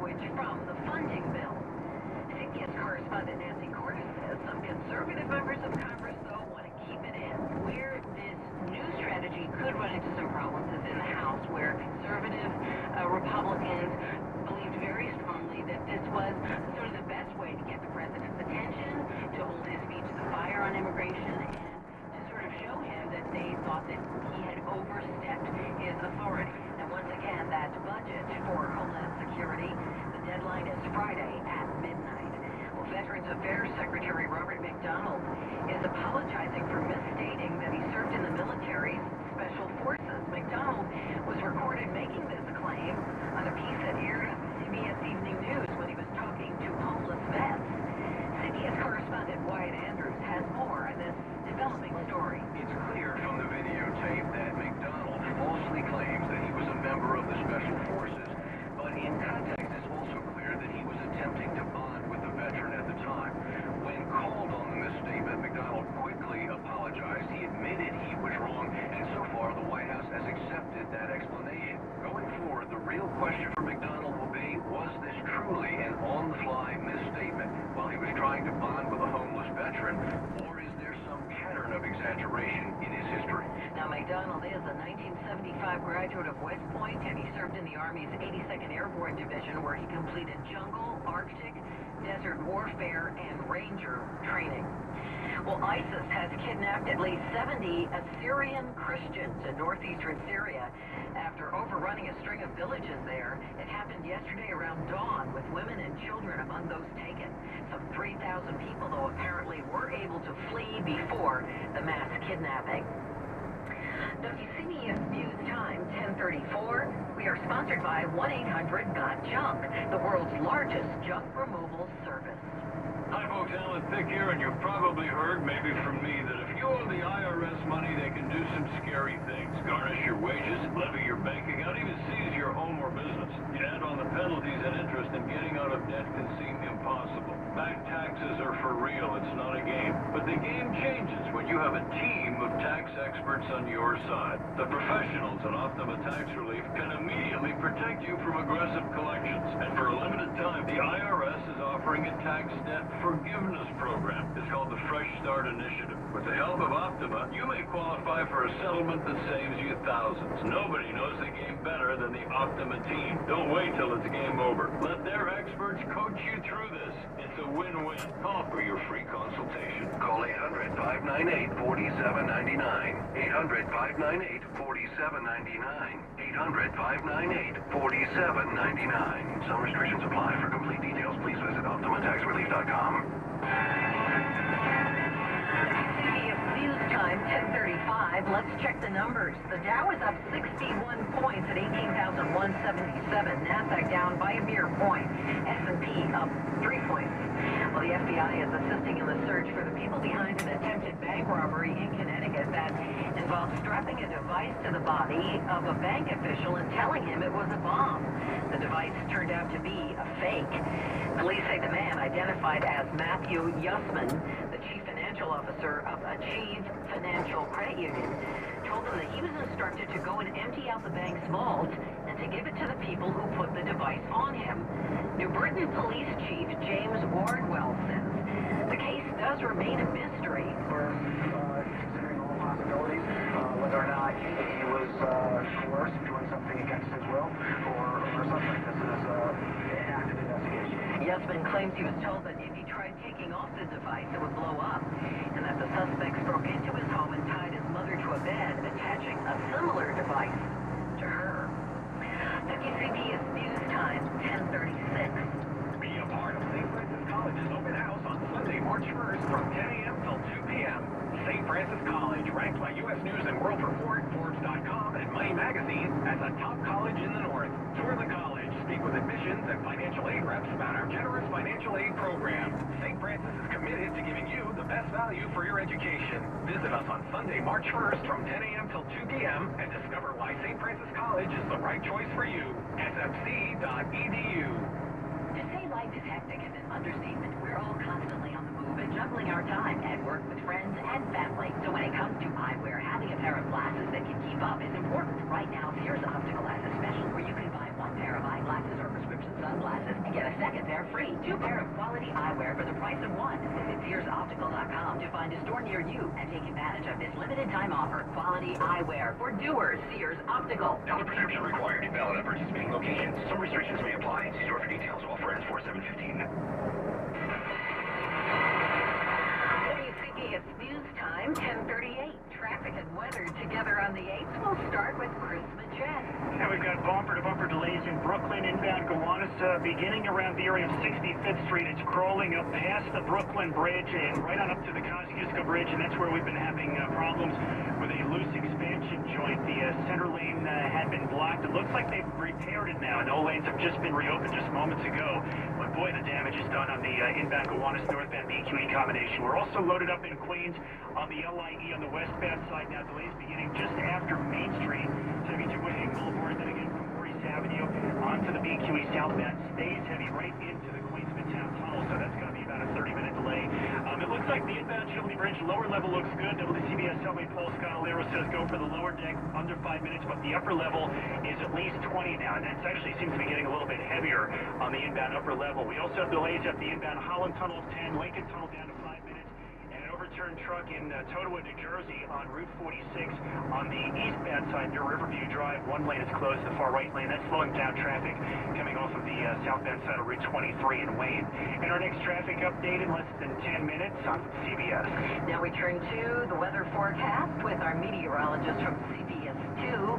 language from the funding bill. CBS correspondent Nancy Cordes says some conservative members of Congress, though, want to keep it in. Where this new strategy could run into some problems is in the House, where conservative Republicans believed very strongly that this was sort of the best way to get the president's attention, to hold his feet to the fire on immigration, and to sort of show him that they thought that he had overstepped his authority. And once again, that budget for Homeland Security, the deadline is Friday at midnight. Well, Veterans Affairs Secretary Robert McDonald is apologizing for misstating that he served in the military's special forces. McDonald was recorded making this claim on a piece that aired on CBS Evening News when he was talking to homeless vets. CBS correspondent Wyatt Andrews has more on this developing story. It's clear from the videotape that McDonald falsely claims that he was a member of the Special Forces, but in context it's also clear that he was attempting to bond with the veteran at the time. When called on the misstatement, McDonald quickly apologized. He admitted he was wrong, and so far the White House has accepted that explanation. Going forward, the real question for McDonald will be, was this truly an on-the-fly misstatement while he was trying to bond with a homeless veteran, or is there some pattern of exaggeration in his history? Now, McDonald is a 1975 graduate of West Point, and he served in the Army's 82nd Airborne Division, where he completed jungle, Arctic, desert warfare, and ranger training. Well, ISIS has kidnapped at least 70 Assyrian Christians in northeastern Syria after overrunning a string of villages there. It happened yesterday around dawn, with women and children among those taken. Some 3,000 people, though, apparently were able to flee before the mass kidnapping. WCBS News Time, 10:34. We are sponsored by 1-800-GOT-JUNK, the world's largest junk removal service. Hi folks, Alan Thick here, and you've probably heard, maybe from me, that if you owe the IRS money, they can do some scary things. Garnish your wages, levy your bank account, even seize your home or business. You add on the penalties and interest, and getting out of debt can seem impossible. Back taxes are for real, it's not a game. But the game changes when you have a team of tax experts on your side. The professionals at Optima Tax Relief can immediately protect you from aggressive collections. And for a limited time, the IRS is offering a tax debt forgiveness program. It's called the Fresh Start Initiative. With the help of Optima, you may qualify for a settlement that saves you thousands. Nobody knows the game better than the Optima team. Don't wait till it's game over. Let their experts coach you through this. It's a win-win. Call for your free consultation. Call 800-598-4799. 800-598-4799. 800-598-4799. Some restrictions apply. For complete details, please visit OptimaTaxRelief.com. CBS News Time, 10:35. Let's check the numbers. The Dow is up 61 points at 18,177. NASDAQ down by a mere point. S&P up 3 points. Well, the FBI is assisting in the search for the people behind an attempted bank robbery in Connecticut that involved strapping a device to the body of a bank official and telling him it was a bomb. The device turned out to be a fake. Police say the man, identified as Matthew Yussman, the chief financial officer of Achieve Financial Credit Union, told them that he was instructed to go and empty out the bank's vault and to give it to the people who put the device on him. New Britain Police Chief James Wardwell says the case does remain a mystery. We're considering all possibilities, whether or not he was coerced doing something against his will, or something like this is an active investigation. Yussman claims he was told that if he tried taking off the device, it would blow up, and that the suspects broke into his home and tied his mother to a bed, attaching a similar device to her. WCBS News Time, 10:36. Be a part of St. Francis College's open house on Sunday, March 1st from 10 a.m. till 2 p.m. St. Francis College, ranked by U.S. News and World Report, Forbes.com, and Money Magazine as a top college in the North. Tour the college, speak with admissions and financial aid reps about our generous financial aid program. St. Francis is committed to giving you the best value for your education. Visit us on Sunday, March 1st from 10 a.m. till 2 p.m. and discover why St. Francis College is the right choice for you. sfc.edu. To say life is hectic is an understatement. We're all constantly on the move and juggling our time at work with friends and family. So when it comes to eyewear, having a pair of glasses that can keep up is important. Right now, Sears Optical has a special where you can buy one pair of eyeglasses or prescription sunglasses they're free. 2 pair of quality eyewear for the price of 1. Visit SearsOptical.com to find a store near you and take advantage of this limited time offer. Quality eyewear for doers. Sears Optical. Valid prescription required. Valid at participating locations. Some restrictions may apply. See store for details. Offer ends 4715. WCBS News Time, 10:38. Traffic and weather together on the 8th. We'll start with Chris Majet. Yeah, we've got bumper-to-bumper delays in Brooklyn, inbound Gowanus, beginning around the area of 65th Street. It's crawling up past the Brooklyn Bridge and right on up to the Kosciuszko Bridge, and that's where we've been having problems with a loose expansion joint. The center lane had been blocked. It looks like they've repaired it now, and all lanes have just been reopened just moments ago. But boy, the damage is done on the inbound Gowanus northbound BQE combination. We're also loaded up in Queens on the LIE on the westbound side now. Delays beginning just after Main Street. So if you Whitney Boulevard, then again from Maurice Avenue onto the BQE southbound, stays heavy right into the Queens Midtown Tunnel. So that's going to be about a 30-minute delay. It looks like the inbound Chilton Bridge lower level looks good. WCBS Subway Paul Scalero says go for the lower deck under 5 minutes, but the upper level is at least 20 now. And that actually seems to be getting a little bit heavier on the inbound upper level. We also have delays at the inbound Holland Tunnel 10, Lincoln Tunnel down to 5 minutes. Overturned truck in Totowa, New Jersey on Route 46 on the eastbound side near Riverview Drive. One lane is closed, the far right lane. That's slowing down traffic coming off of the southbound side of Route 23 in Wayne. And our next traffic update in less than 10 minutes on CBS. Now we turn to the weather forecast with our meteorologist from CBS 2,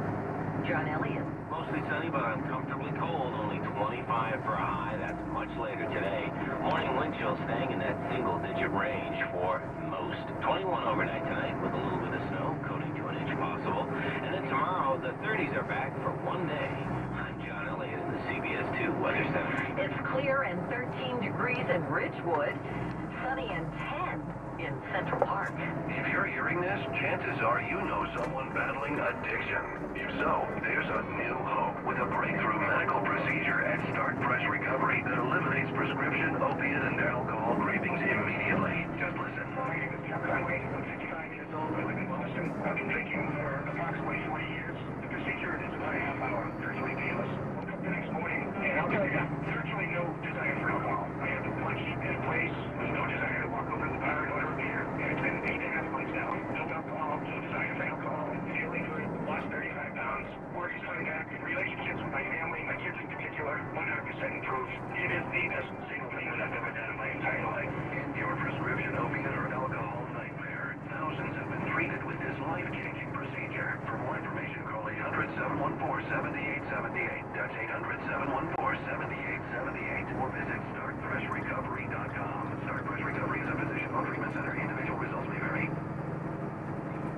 John Elliott. Mostly sunny, but uncomfortably cold. Only 25 for a high. That's much later today. Morning wind chill staying in that single-digit range for most. 21 overnight tonight with a little bit of snow, coating to an inch possible. And then tomorrow, the 30s are back for one day. I'm John Elliott in the CBS 2 Weather Center. It's clear and 13 degrees in Ridgewood. Sunny and 10 in Central Park. If you're hearing this, chances are you know someone battling addiction. If so, there's a new hope with a breakthrough medical procedure at Start Fresh Recovery that eliminates prescription opiate and alcohol cravings immediately. Just listen. My name is Kevin. I'm 55 years old. I live in Boston. I've been drinking for approximately 40 years. The procedure is about a half hour, virtually painless. Woke up the next morning, and I'll tell you, virtually no desire for alcohol. I have the punch in place. There's no desire to walk over to the bar and order a beer. And it's been 8.5 months now. No alcohol, no desire for alcohol. Feeling good. Lost 35 pounds. Work is coming back. Relationships with my family, my kids in particular, 100% improved. It is the best single thing that I've ever done in my entire life. In your prescription opiate or alcohol nightmare, thousands have been treated with this life-changing procedure. For more information, call 800-714-7878. That's 800-714-7878. Or visit StartFreshRecovery.com. Start Fresh Recovery is a physician-owned treatment center. Individual results may vary.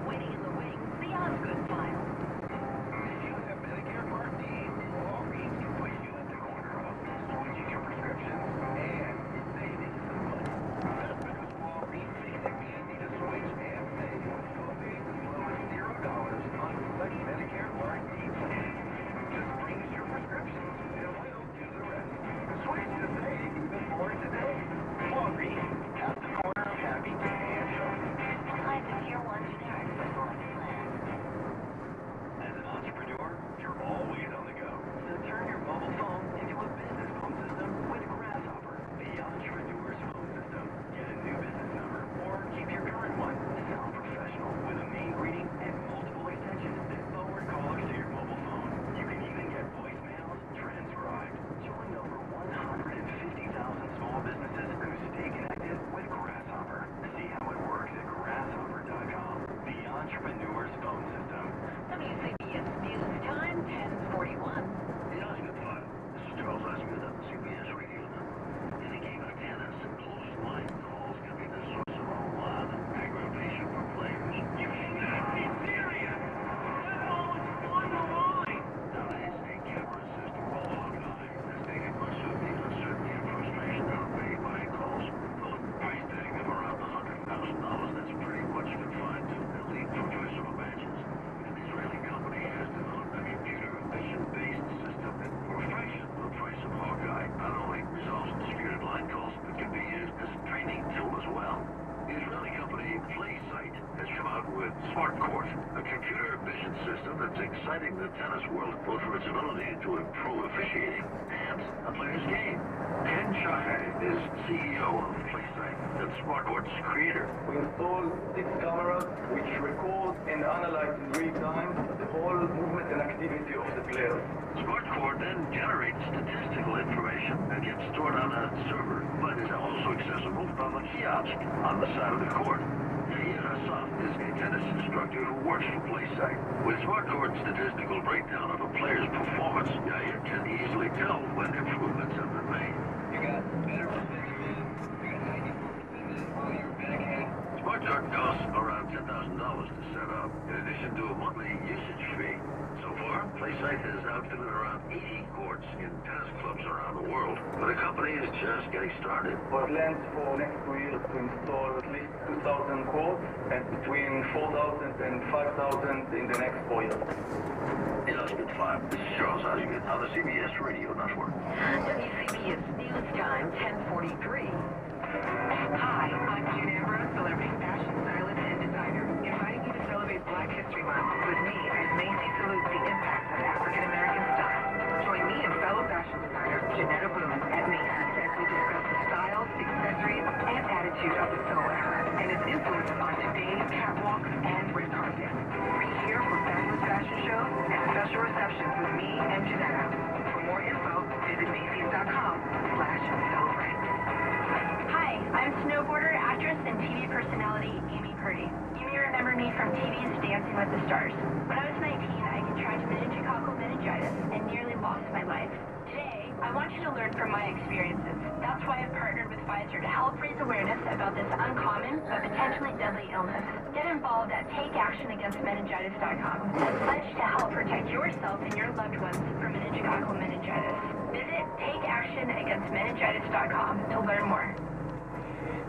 Waiting in the wings, the Osgood file. If you have Medicare Part D, Walgreens can put you in the corner of switching your prescriptions and saving some money. That's because Walgreens makes it easy to switch and save with co-pays as low as $0 on select Medicare Part D plans. Just bring us your prescriptions and we'll do the rest. Switch to save before today. citing the tennis world both for its ability to improve officiating and a player's game. Ken Shahai is CEO of PlaySite and Smart Court's creator. We installed 6 cameras which record and analyze in real time the whole movement and activity of the players. Smart Court then generates statistical information that gets stored on a server, but is also accessible from a kiosk on the side of the court. Yair Hassan is a tennis instructor who works for PlaySite. With Smart Court's statistical breakdown of a player's performance, Yair can easily tell when improvements have been made. You got better perspective, you got 94% while you're backhand. Smart Court costs around $10,000 to set up, in addition to a monthly usage fee. So far, PlaySite has outfitted around 80 courts in tennis clubs around the world, but the company is just getting started. Our plans for next 2 years to install at least 2,000 courts and between 4,000 and 5,000 in the next 4 years. In Osgood 5, this is Charles Osgood on the CBS Radio Network. WCBS News Time, 10:43. Hi, I'm June Ambrose, celebrity fashion stylist and designer, inviting you to celebrate Black History Month with me as Macy salutes the impact of African American style. Join me and fellow fashion designer Janetta Boone at Macy's as we discuss the styles, accessories, and attitude of the solo era and its influence on today's catwalks and red carpet. Be here for fabulous fashion shows and special receptions with me and Janetta. For more info, visit Macy's.com/celebrate. Hi, I'm snowboarder, actress, and TV personality Amy Purdy. You may remember me from TV's Dancing with the Stars. When I was 19, I contracted meningococcal meningitis and nearly lost my life. Today, I want you to learn from my experiences. That's why I've partnered with Pfizer to help raise awareness about this uncommon but potentially deadly illness. Get involved at takeactionagainstmeningitis.com and pledge to help protect yourself and your loved ones from meningococcal meningitis. Visit takeactionagainstmeningitis.com to learn more.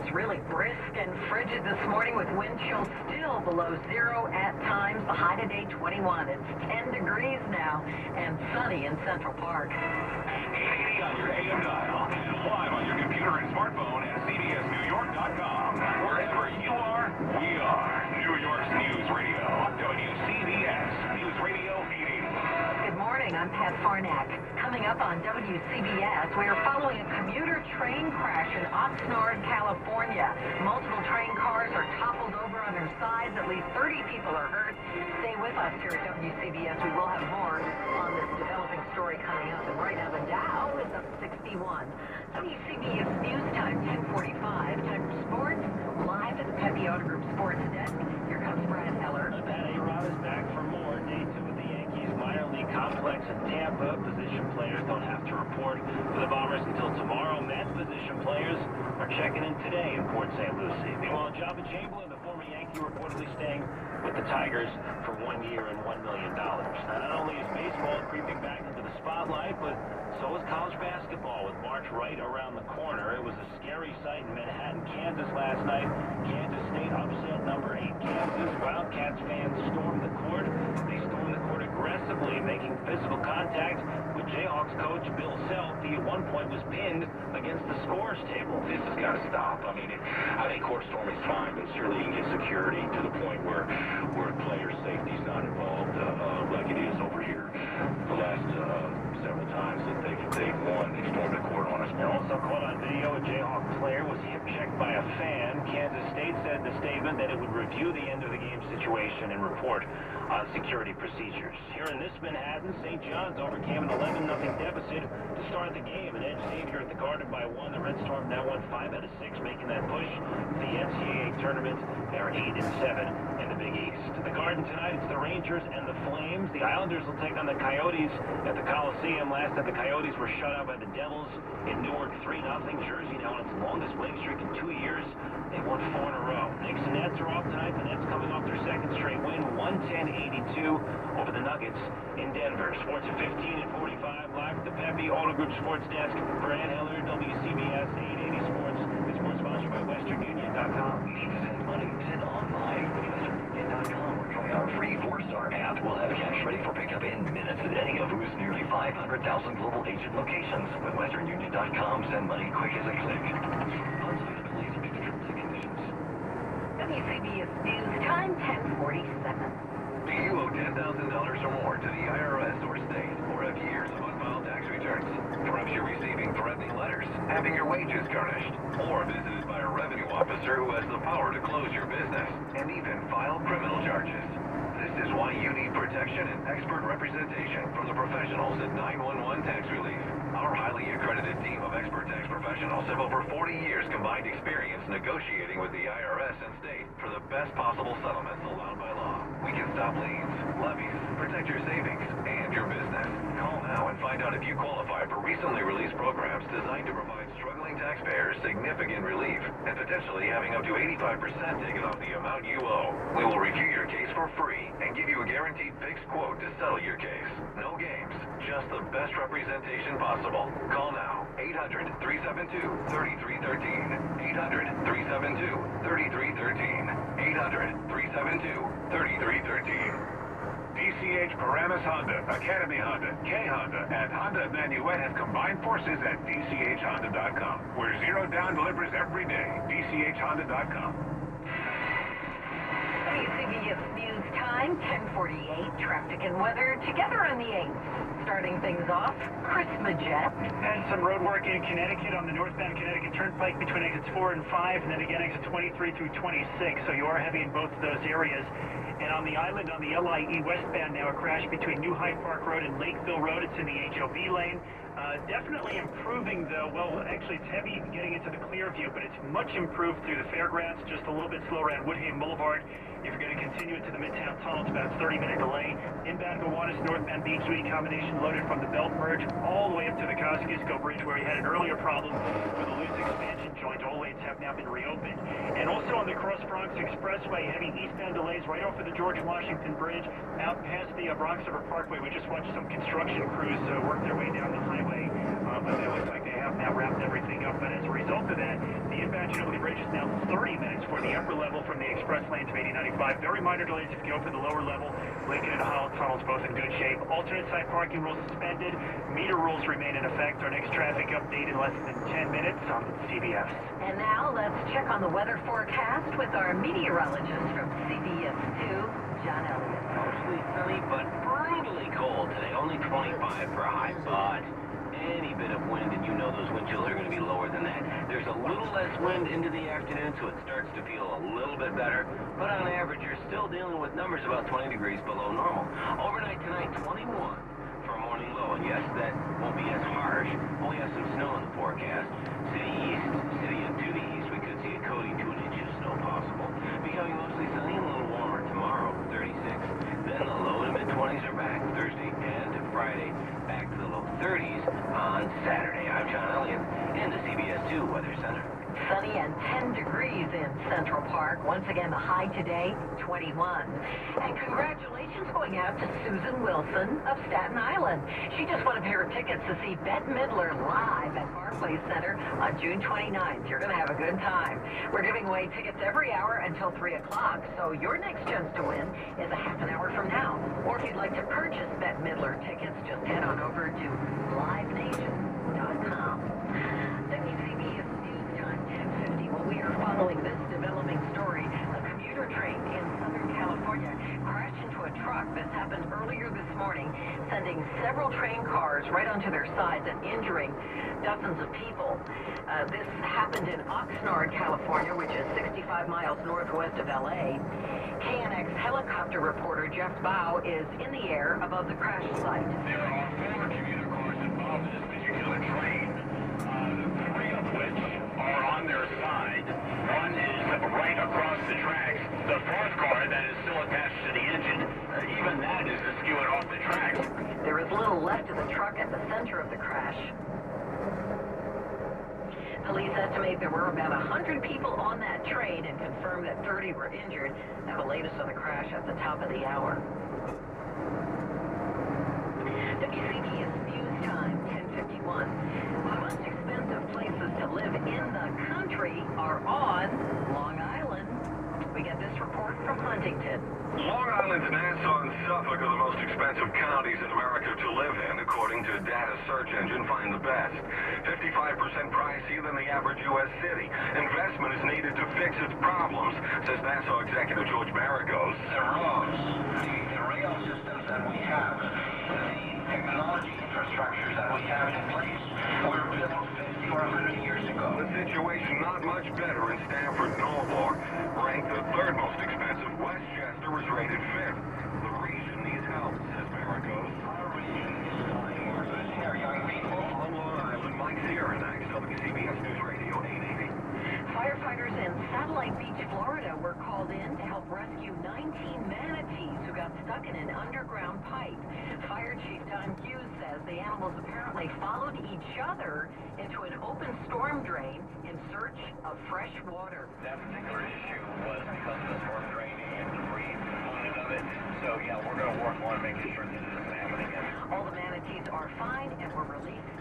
It's really brisk and frigid this morning with wind chill still below zero at times. The high today 21. It's 10 degrees now and sunny in Central Park. At 880 on your AM dial and live on your computer and smartphone at cbsnewyork.com. Wherever you are, we are. New York's News Radio, WCBS News Radio 880. Good morning, I'm Pat Farnack. Coming up on WCBS, we are following a commuter train crash in Oxnard, California. Multiple train cars are toppled over on their sides. At least 30 people are hurt. Stay with us here at WCBS. We will have more on this developing story coming up. And right now, the Dow is up 61. WCBS News Time, 10:45. Time for sports. Live at the Pepe Auto Group Sports Desk. Here comes Brad Heller. Pat A-Rod is back for more. Day 2 of the Yankees minor league complex in Tampa. Position players don't have to report for the Bombers until tomorrow. Mets position players are checking in today in Port St. Lucie. Meanwhile, Jabba Chamberlain, the former Yankee, reportedly staying with the Tigers for 1 year and $1 million. Now, not only is baseball creeping back into the spotlight, but so is college basketball with March right around the corner. It was a scary sight in Manhattan, Kansas last night. Kansas State upset number 8 Kansas. Wildcats fans stormed the court. They stormed the court aggressively, making physical contact with Jayhawks coach Bill Self. He at one point was pinned against the scores table. This has got to stop. I mean, I think court storming is fine, but surely you can get security to the point where player safety is not involved like it is over here. The last several times that they've won, they stormed the court on us. And also caught on video, a Jayhawk player was hip-checked by a fan. Kansas State said in the statement that it would review the end of the game situation and report on security procedures. Here in this Manhattan, St. John's overcame an 11-0 deficit to start the game. And Edge Xavier at the Garden by 1. The Red Storm now won 5 out of 6, making that push to the NCAA tournament. They're 8-7 in the Big East. The Garden tonight, it's the Rangers and the Flames. The Islanders will take on the Coyotes at the Coliseum. Last night, the Coyotes were shut out by the Devils in Newark 3-0. Jersey now on its longest winning streak in 2 years. They won 4 in a row. Knicks and Nets are off tonight. The Nets coming off their second straight win, 110-82 over the Nuggets in Denver. Sports at 15:45, live at the Pepe Auto Group Sports Desk. Brad Heller, WCBS 880 Sports. It's sports sponsored by WesternUnion.com. Need to send money? Send online with WesternUnion.com. We're trying our free 4-star app. We'll have cash ready for pickup in minutes at any of whose nearly 500,000 global agent locations. With WesternUnion.com, send money quick as a click. Unavailability subject to terms and conditions. WCBS News Time, 10:47. Do you owe $10,000 or more to the IRS or state, or have years of unfiled tax returns? Perhaps you're receiving threatening letters, having your wages garnished, or visited by a revenue officer who has the power to close your business, and even file criminal charges. This is why you need protection and expert representation from the professionals at 911 Tax Relief. Our highly accredited team of expert tax professionals have over 40 years combined experience negotiating with the IRS and state for the best possible settlements allowed by law. We can stop liens, levies, protect your savings, and your business. Call now and find out if you qualify for recently released programs designed to provide struggling taxpayers significant relief and potentially having up to 85% taken off the amount you owe. We will review your case for free and give you a guaranteed fixed quote to settle your case. No games, just the best representation possible. Call now, 800-372-3313, 800-372-3313, 800-372-3313. DCH Paramus Honda, Academy Honda, K Honda, and Honda Manuette have combined forces at DCHHonda.com, where zero down delivers every day. DCHHonda.com. CBS News Time, 10:48, traffic and weather together on the 8th. Starting things off, Chris Majet. And some road work in Connecticut on the northbound Connecticut Turnpike between exits 4 and 5, and then again exits 23 through 26, so you are heavy in both of those areas. And on the island, on the LIE westbound now, a crash between New Hyde Park Road and Lakeville Road. It's in the HOV lane. Definitely improving, though. Well, actually, it's heavy getting into the Clearview, but it's much improved through the fairgrounds, just a little bit slower on Woodhaven Boulevard. If you're going to continue into the Midtown Tunnel, it's about a 30-minute delay. Inbound Gowanus, northbound B2E combination loaded from the Belt Merge all the way up to the Kosciuszko Bridge, where you had an earlier problem with a loose expansion joint. All lanes have now been reopened. And also on the Cross Bronx Expressway, heavy eastbound delays right off of the George Washington Bridge, out past the Bronx River Parkway. We just watched some construction crews work their way down the highway, but it looks like they have now wrapped everything up. But as a result of that, the inbound Chinook Bridge is now 30 minutes for the upper level from the express lanes of 8095. Very minor delays if you go for the lower level. Lincoln and Holland tunnels both in good shape. Alternate side parking rules suspended. Meter rules remain in effect. Our next traffic update in less than 10 minutes on CBS. And now let's check on the weather forecast with our meteorologist from CBS 2, John Elliott. Mostly sunny, but brutally cold today. Only 25 for a high, but any bit of wind, and you know those wind chills are going to be lower than that. There's a little less wind into the afternoon, so it starts to feel a little bit better. But on average, you're still dealing with numbers about 20 degrees below normal. Overnight tonight, 21 for a morning low. And yes, that won't be as harsh, but we have some snow in the forecast. City and to the east, we could see a coating to an inch of snow possible. Becoming mostly sunny and a little warmer tomorrow, 36. Then the low to mid-20s are back Thursday and Friday. Back to the low 30s on Saturday. I'm John Elliott in the CBS 2 Weather Center. Sunny and 10 degrees in Central Park. Once again, the high today, 21. And congratulations going out to Susan Wilson of Staten Island. She just won a pair of tickets to see Bette Midler live at Barclays Center on June 29th. You're going to have a good time. We're giving away tickets every hour until 3 o'clock, so your next chance to win is a half an hour from now. Or if you'd like to purchase Bette Midler tickets, just head on over to livenation.com. WCBS News Time, 10:50. Well, we are following this developing story. A commuter train in Southern California crashed into a truck. This happened earlier this morning, sending several train cars right onto their sides and injuring dozens of people. This happened in Oxnard, California, which is 65 miles northwest of L.A. KNX helicopter reporter Jeff Bow is in the air above the crash site. There are 4 commuter cars involved in this particular train, 3 of which are on their side. One is right across the tracks. The 4th car that is still attached to the engine, even that is skewing off the tracks. There is little left of the truck at the center of the crash. Police estimate there were about 100 people on that train and confirm that 30 were injured. Now the latest on the crash at the top of the hour. WCBS News Time, 10:51. The most expensive places to live in the country are on Long Island. We get this report from Huntington. Long Island, Nassau, and Suffolk are the most expensive counties in America to live in, according to your data search engine find the best. 55% pricier than the average U.S. city. Investment is needed to fix its problems, says NASA Executive George Maragos. The roads, the rail systems that we have, the technology infrastructures that we have in place were built 50 or 100 years ago. The situation not much better in Stanford, Norwalk. Ranked the third most expensive, Westchester was rated fifth. The region needs help, says Maragos. Our region is dying. We're losing our young people. On Long Island, Mike Sierra next, WCBS News Radio 880. Firefighters in Satellite Beach, Florida were called in to help rescue 19 manatees who got stuck in an underground pipe. Fire Chief Don Hughes says the animals apparently followed each other into an open storm drain in search of fresh water. That particular issue was because of the storm draining and debris component of it. So, yeah, we're going to work on making sure that this doesn't happen again. All the manatees are fine and were released